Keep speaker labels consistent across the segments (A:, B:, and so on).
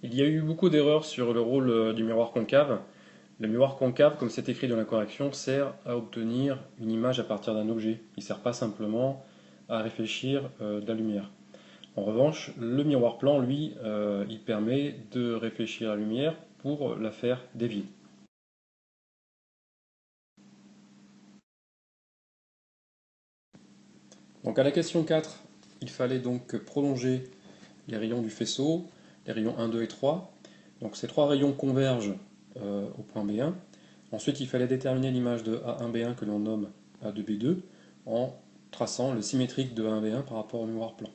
A: Il y a eu beaucoup d'erreurs sur le rôle du miroir concave. Le miroir concave, comme c'est écrit dans la correction, sert à obtenir une image à partir d'un objet. Il ne sert pas simplement à réfléchir de la lumière. En revanche, le miroir plan, lui, il permet de réfléchir la lumière pour la faire dévier. Donc à la question 4, il fallait donc prolonger les rayons du faisceau, les rayons 1, 2 et 3. Donc ces trois rayons convergent au point B1. Ensuite, il fallait déterminer l'image de A1B1 que l'on nomme A2B2 en traçant le symétrique de A1B1 par rapport au miroir plan.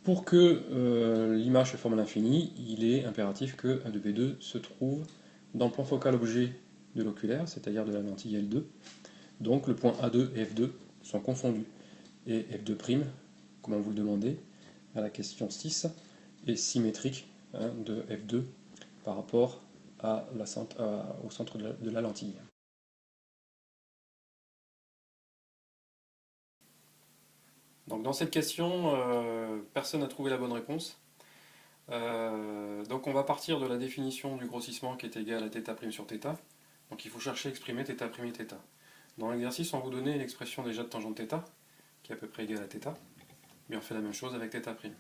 A: Pour que l'image se forme à l'infini, il est impératif que A2B2 se trouve dans le plan focal objet de l'oculaire, c'est-à-dire de la lentille L2. Donc le point A2 et F2 sont confondus. Et F2', comme on vous le demandait, à la question 6, est symétrique de F2 par rapport au centre de la lentille. Donc dans cette question, personne n'a trouvé la bonne réponse. Donc on va partir de la définition du grossissement qui est égal à θ' sur θ. Donc il faut chercher à exprimer θ' et θ. Dans l'exercice, on vous donnait l'expression déjà de tangente θ, qui est à peu près égale à θ. Mais on fait la même chose avec θ'.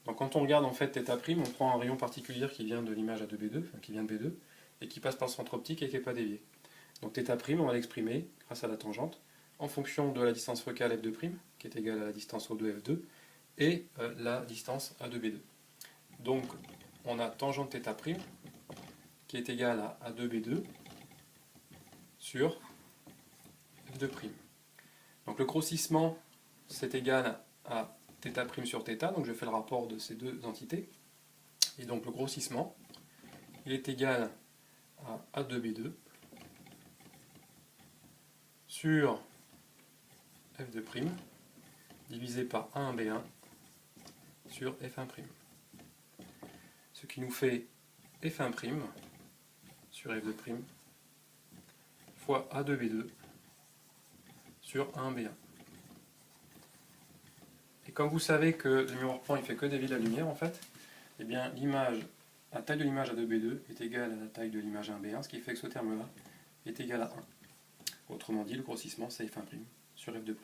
A: Donc quand on regarde en fait θ', on prend un rayon particulier qui vient de l'image A2B2, enfin qui vient de B2, et qui passe par le centre optique et qui n'est pas dévié. Donc θ', on va l'exprimer grâce à la tangente en fonction de la distance focale F2', qui est égale à la distance O2 F2, et la distance A2B2. Donc on a tangente θ' qui est égale à A2B2 sur F2'. Donc le grossissement, c'est égal à θ' sur θ, donc je fais le rapport de ces deux entités. Et donc le grossissement, il est égal à A2B2 sur F2' divisé par A1B1 sur F1'. Ce qui nous fait F1' sur F2' fois A2B2 sur A1B1. Et comme vous savez que le miroir plan il fait que dévier la lumière en fait, eh bien l'image, la taille de l'image A2B2 est égale à la taille de l'image A1B1, ce qui fait que ce terme-là est égal à 1. Autrement dit, le grossissement c'est F1' sur F2'.